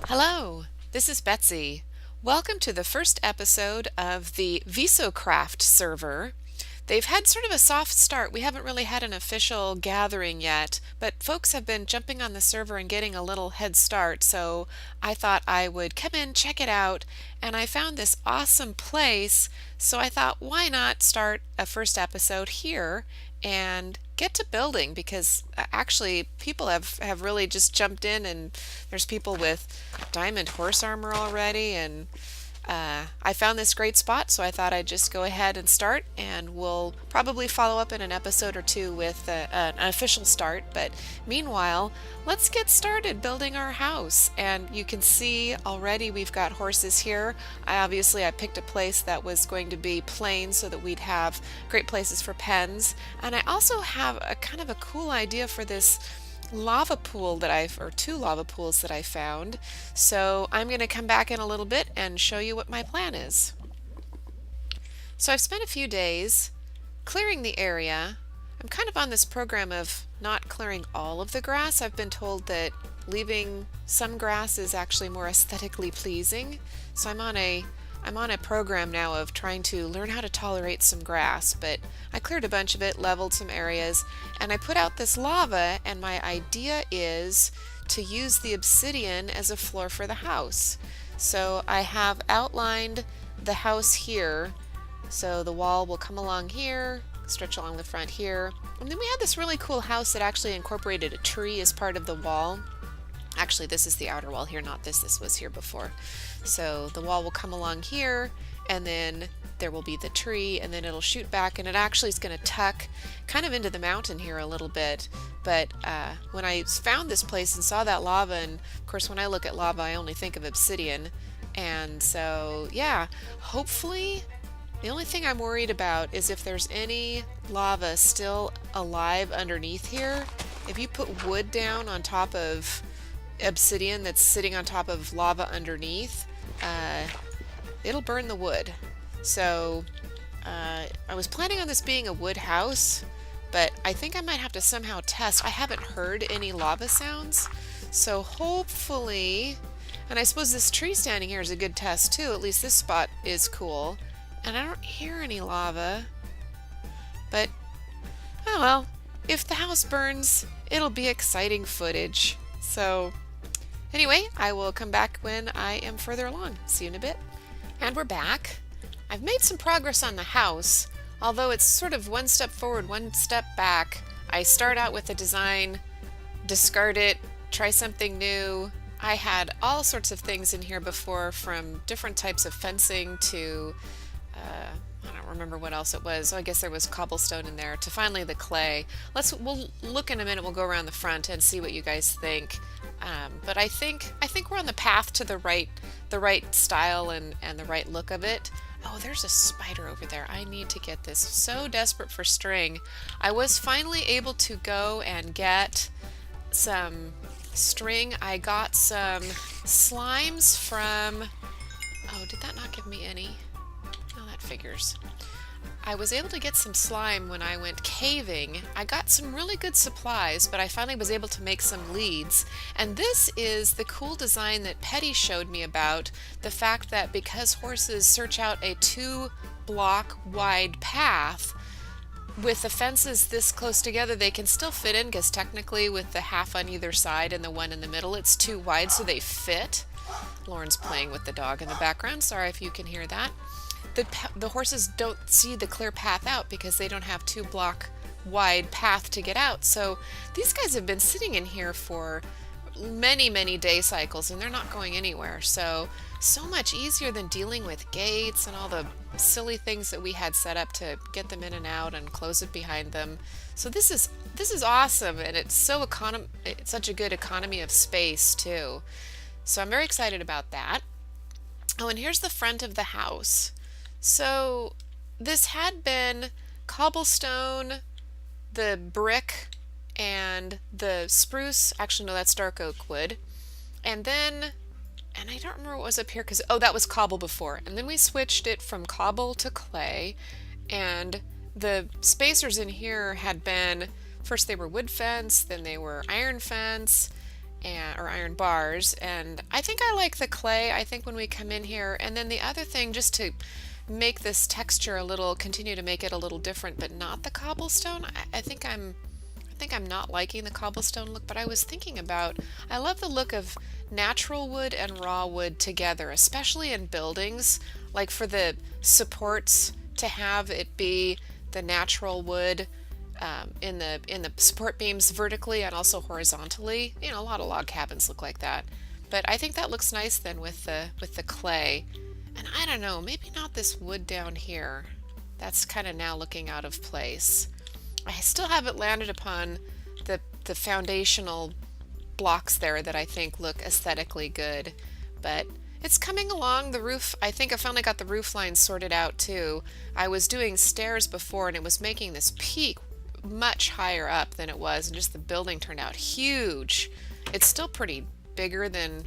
Hello, this is Betsy. Welcome to the first episode of the Visocraft server. They've had sort of a soft start. We haven't really had an official gathering yet, but folks have been jumping on the server and getting a little head start, so I thought I would come in, check it out, and I found this awesome place, so I thought why not start a first episode here and get to building because actually people have really just jumped in and there's people with diamond horse armor already and I found this great spot, so I thought I'd just go ahead and start, and we'll probably follow up in an episode or two with an official start. But meanwhile, let's get started building our house. And you can see already we've got horses here. I picked a place that was going to be plain so that we'd have great places for pens. And I also have a kind of a cool idea for this lava pool or two lava pools that I found. So I'm going to come back in a little bit and show you what my plan is. So I've spent a few days clearing the area. I'm kind of on this program of not clearing all of the grass. I've been told that leaving some grass is actually more aesthetically pleasing. So I'm on a program now of trying to learn how to tolerate some grass, but I cleared a bunch of it, leveled some areas, and I put out this lava, and my idea is to use the obsidian as a floor for the house. So I have outlined the house here, so the wall will come along here, stretch along the front here, and then we had this really cool house that actually incorporated a tree as part of the wall. Actually, this is the outer wall here, not this. This was here before. So the wall will come along here, and then there will be the tree, and then it'll shoot back, and it actually is going to tuck kind of into the mountain here a little bit. But when I found this place and saw that lava, and of course when I look at lava I only think of obsidian, and so yeah, hopefully the only thing I'm worried about is if there's any lava still alive underneath here. If you put wood down on top of obsidian that's sitting on top of lava underneath, it'll burn the wood. So I was planning on this being a wood house, but I think I might have to somehow test. I haven't heard any lava sounds, so hopefully, and I suppose this tree standing here is a good test too. At least this spot is cool, and I don't hear any lava, but oh well, if the house burns, it'll be exciting footage. So anyway, I will come back when I am further along. See you in a bit. And we're back. I've made some progress on the house, although it's sort of one step forward, one step back. I start out with a design, discard it, try something new. I had all sorts of things in here before, from different types of fencing to I don't remember what else it was. Oh, I guess there was cobblestone in there, to finally the clay. We'll look in a minute. We'll go around the front and see what you guys think. But I think we're on the path to the right style and the right look of it. Oh, there's a spider over there. I need to get this. So desperate for string. I was finally able to go and get some string. I got some slimes from... Oh, did that not give me any? Oh, that figures. I was able to get some slime when I went caving. I got some really good supplies, but I finally was able to make some leads. And this is the cool design that Petty showed me about, the fact that because horses search out a 2-block wide path, with the fences this close together, they can still fit in, because technically with the half on either side and the one in the middle, it's too wide, so they fit. Lauren's playing with the dog in the background. Sorry if you can hear that. The horses don't see the clear path out because they don't have 2-block wide path to get out. So these guys have been sitting in here for many day cycles, and they're not going anywhere. So much easier than dealing with gates and all the silly things that we had set up to get them in and out and close it behind them. So this is awesome, and it's such a good economy of space too. So I'm very excited about that. Oh, and here's the front of the house. So this had been cobblestone, the brick, and the spruce. Actually, no, that's dark oak wood. And I don't remember what was up here, because, oh, that was cobble before. And then we switched it from cobble to clay. And the spacers in here had been, first they were wood fence, then they were iron fence, or iron bars, and I think I like the clay. I think when we come in here, and then the other thing, just to make this texture a little, continue to make it a little different, but not the cobblestone. I think I'm not liking the cobblestone look, but I was thinking about, I love the look of natural wood and raw wood together, especially in buildings, like for the supports to have it be the natural wood in the support beams vertically and also horizontally. You know, a lot of log cabins look like that. But I think that looks nice then with the clay. And I don't know, maybe not this wood down here. That's kind of now looking out of place. I still haven't landed upon the foundational blocks there that I think look aesthetically good, but it's coming along. The roof, I think I finally got the roof line sorted out too. I was doing stairs before and it was making this peak much higher up than it was, and just the building turned out huge. It's still pretty bigger than,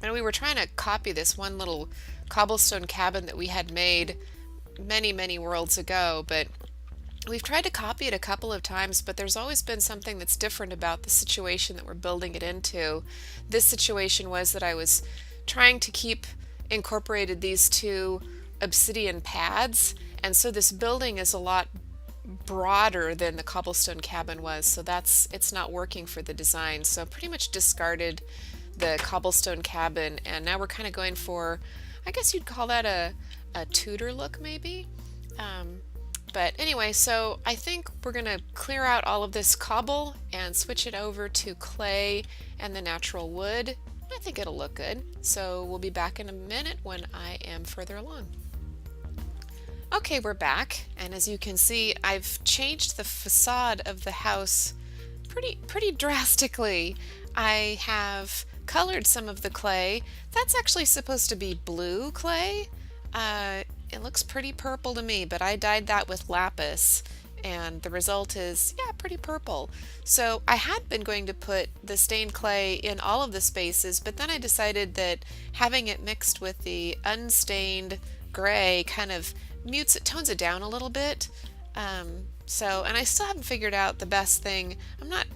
and we were trying to copy this one little cobblestone cabin that we had made many worlds ago, but we've tried to copy it a couple of times, but there's always been something that's different about the situation that we're building it into. This situation was that I was trying to keep incorporated these two obsidian pads, and so this building is a lot broader than the cobblestone cabin was, so it's not working for the design. So pretty much discarded the cobblestone cabin, and now we're kind of going for, I guess you'd call that a Tudor look maybe. But anyway, so I think we're going to clear out all of this cobble and switch it over to clay and the natural wood. I think it'll look good. So we'll be back in a minute when I am further along. Okay, we're back, and as you can see, I've changed the facade of the house pretty drastically. I have colored some of the clay. That's actually supposed to be blue clay. It looks pretty purple to me, but I dyed that with lapis, and the result is, yeah, pretty purple. So I had been going to put the stained clay in all of the spaces, but then I decided that having it mixed with the unstained gray kind of mutes it, tones it down a little bit. And I still haven't figured out the best thing. I'm not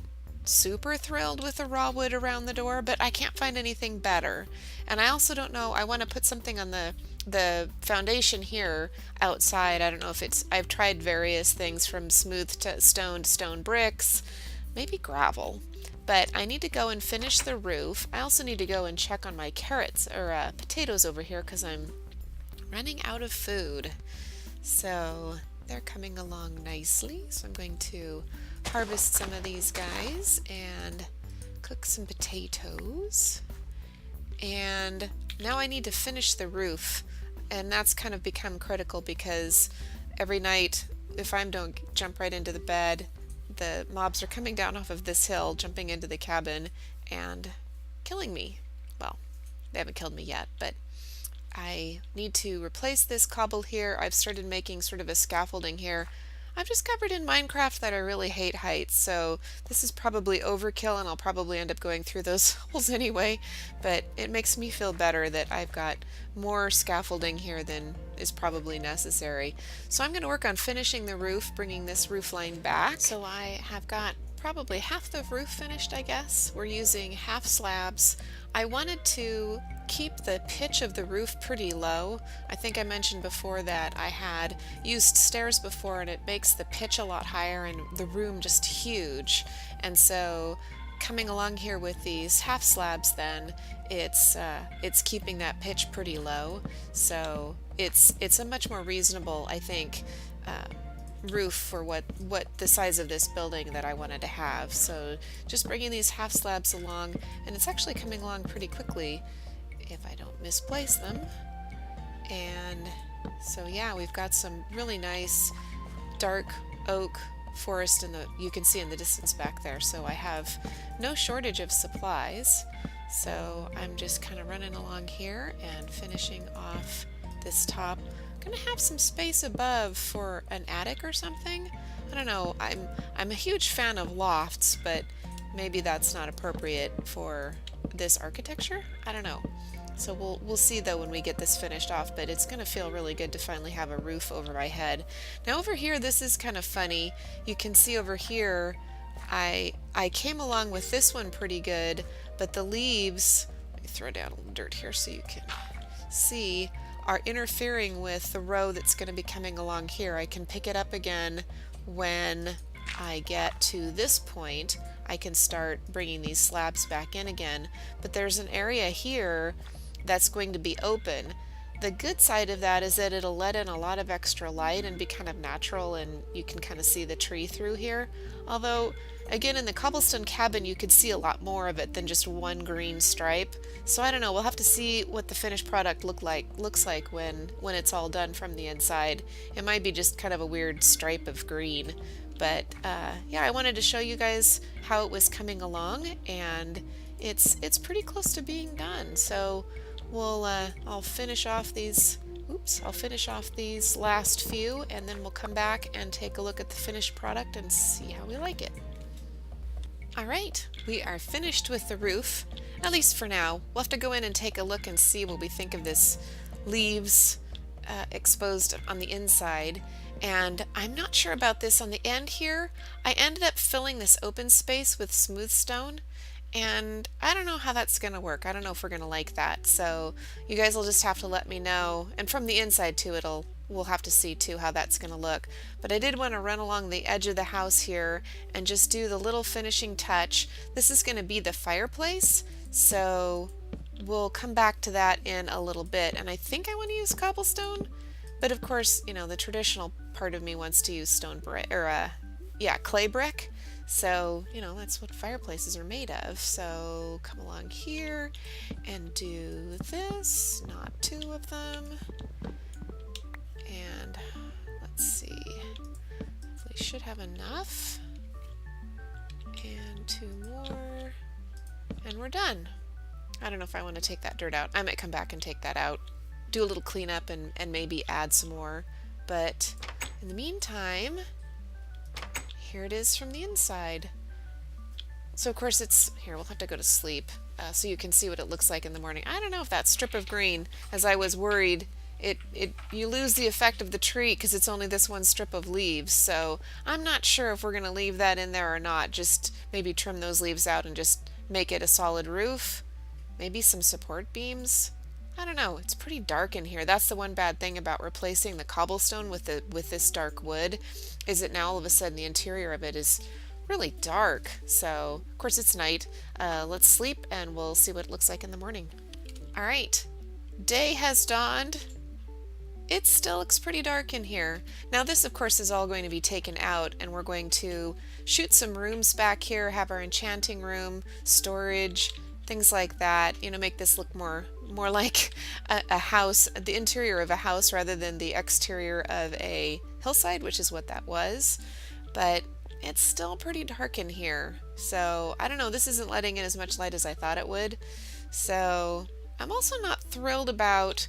super thrilled with the raw wood around the door, but I can't find anything better. And I also don't know, I want to put something on the foundation here outside. I don't know if I've tried various things from smooth to stone bricks, maybe gravel. But I need to go and finish the roof. I also need to go and check on my carrots or potatoes over here because I'm running out of food. So they're coming along nicely. So I'm going to harvest some of these guys and cook some potatoes. And now I need to finish the roof, and that's kind of become critical because every night if I don't jump right into the bed, the mobs are coming down off of this hill, jumping into the cabin and killing me. Well, they haven't killed me yet, but I need to replace this cobble here. I've started making sort of a scaffolding here. I've discovered in Minecraft that I really hate heights, so this is probably overkill and I'll probably end up going through those holes anyway, but it makes me feel better that I've got more scaffolding here than is probably necessary. So I'm going to work on finishing the roof, bringing this roof line back. So I have got probably half the roof finished, I guess. We're using half slabs. I wanted to keep the pitch of the roof pretty low. I think I mentioned before that I had used stairs before and it makes the pitch a lot higher and the room just huge. And so coming along here with these half slabs then, it's keeping that pitch pretty low. So it's a much more reasonable, I think, roof for what the size of this building that I wanted to have. So just bringing these half slabs along, and it's actually coming along pretty quickly if I don't misplace them. And so yeah, we've got some really nice dark oak forest you can see in the distance back there. So I have no shortage of supplies. So I'm just kind of running along here and finishing off this top. I'm gonna have some space above for an attic or something. I don't know. I'm a huge fan of lofts, but maybe that's not appropriate for this architecture. I don't know. So we'll see though when we get this finished off, but it's gonna feel really good to finally have a roof over my head. Now over here, this is kind of funny. You can see over here I came along with this one pretty good. but the leaves, let me throw down a little dirt here so you can see, are interfering with the row that's going to be coming along here. I can pick it up again when I get to this point. I can start bringing these slabs back in again, but there's an area here that's going to be open. The good side of that is that it'll let in a lot of extra light and be kind of natural, and you can kind of see the tree through here. Although, again, in the cobblestone cabin you could see a lot more of it than just one green stripe. So I don't know, we'll have to see what the finished product looks like when it's all done from the inside. It might be just kind of a weird stripe of green. But yeah, I wanted to show you guys how it was coming along, and it's pretty close to being done. So I'll finish off these last few, and then we'll come back and take a look at the finished product and see how we like it. Alright, we are finished with the roof, at least for now. We'll have to go in and take a look and see what we think of this leaves exposed on the inside. And I'm not sure about this on the end here. I ended up filling this open space with smooth stone, and I don't know how that's going to work. I don't know if we're going to like that. So you guys will just have to let me know. And from the inside too, we'll have to see too how that's going to look. But I did want to run along the edge of the house here and just do the little finishing touch. This is going to be the fireplace, so we'll come back to that in a little bit. And I think I want to use cobblestone, but of course, you know, the traditional part of me wants to use stone brick, or clay brick. So, you know, that's what fireplaces are made of. So come along here and do this, not two of them. And let's see, we should have enough. And two more, and we're done. I don't know if I want to take that dirt out. I might come back and take that out, do a little cleanup, and maybe add some more. But in the meantime, here it is from the inside. So of course here, we'll have to go to sleep so you can see what it looks like in the morning. I don't know if that strip of green, as I was worried, you lose the effect of the tree because it's only this one strip of leaves. So I'm not sure if we're going to leave that in there or not. Just maybe trim those leaves out and just make it a solid roof. Maybe some support beams. I don't know. It's pretty dark in here. That's the one bad thing about replacing the cobblestone with this dark wood, is that now all of a sudden the interior of it is really dark. So of course it's night. Let's sleep and we'll see what it looks like in the morning. All right, day has dawned. It still looks pretty dark in here. Now this of course is all going to be taken out, and we're going to shoot some rooms back here, have our enchanting room, storage, things like that, you know, make this look more like a house, the interior of a house rather than the exterior of a hillside, which is what that was. But it's still pretty dark in here, so I don't know, this isn't letting in as much light as I thought it would. So I'm also not thrilled about,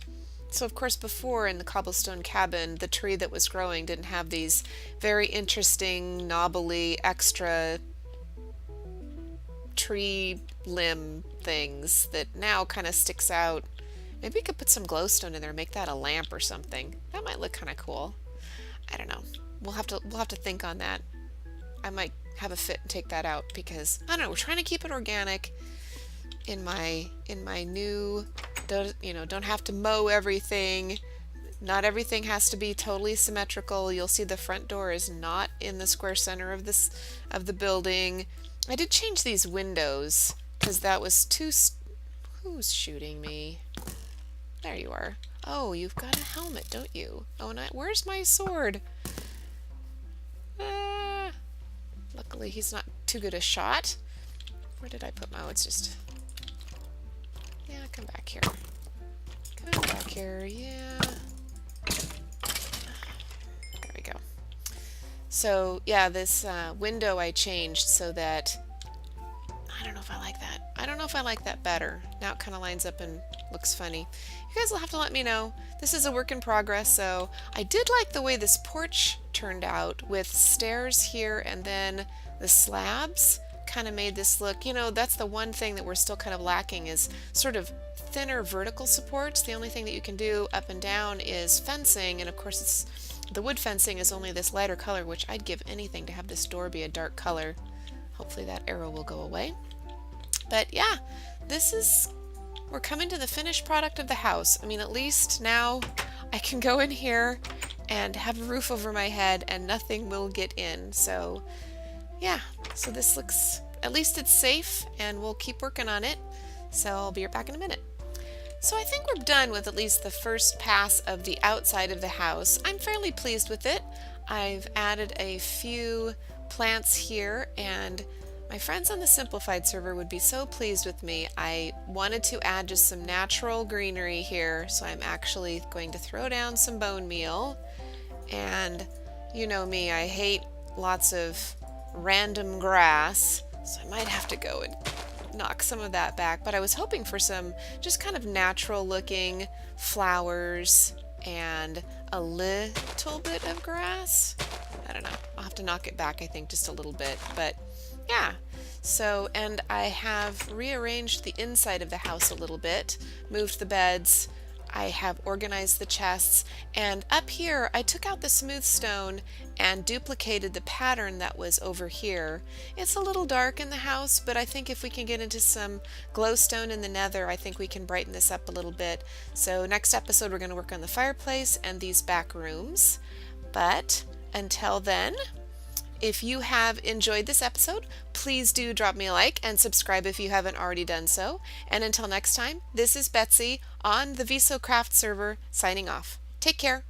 so of course before in the cobblestone cabin, the tree that was growing didn't have these very interesting knobbly extra tree limb things that now kind of sticks out. Maybe we could put some glowstone in there, make that a lamp or something. That might look kind of cool. I don't know. We'll have to think on that. I might have a fit and take that out because I don't know, we're trying to keep it organic in my new, don't have to mow everything. Not everything has to be totally symmetrical. You'll see the front door is not in the square center of the building. I did change these windows because that was too... Who's shooting me? There you are. Oh, you've got a helmet, don't you? Oh, and where's my sword? Luckily, he's not too good a shot. Where did I put my... Oh, it's just... Yeah, come back here. Come back here, yeah. There we go. So, yeah, this window I changed so that... I don't know if I like that. I don't know if I like that better. Now it kind of lines up and looks funny. You guys will have to let me know. This is a work in progress, so I did like the way this porch turned out with stairs here, and then the slabs kind of made this look, you know, that's the one thing that we're still kind of lacking is sort of thinner vertical supports. The only thing that you can do up and down is fencing, and of course the wood fencing is only this lighter color, which I'd give anything to have this door be a dark color. Hopefully that arrow will go away. But yeah, we're coming to the finished product of the house. I mean, at least now I can go in here and have a roof over my head and nothing will get in. So yeah, so this looks, at least it's safe, and we'll keep working on it. So I'll be right back in a minute. So I think we're done with at least the first pass of the outside of the house. I'm fairly pleased with it. I've added a few plants here, and my friends on the simplified server would be so pleased with me. I wanted to add just some natural greenery here, so I'm actually going to throw down some bone meal. And you know me, I hate lots of random grass, so I might have to go and knock some of that back. But I was hoping for some just kind of natural looking flowers and a little bit of grass. I don't know, I'll have to knock it back, I think, just a little bit. But yeah, so, and I have rearranged the inside of the house a little bit, moved the beds, I have organized the chests, and up here I took out the smooth stone and duplicated the pattern that was over here. It's a little dark in the house, but I think if we can get into some glowstone in the nether, I think we can brighten this up a little bit. So next episode we're going to work on the fireplace and these back rooms. But until then, if you have enjoyed this episode, please do drop me a like and subscribe if you haven't already done so. And until next time, this is Betsy on the Visocraft server signing off. Take care.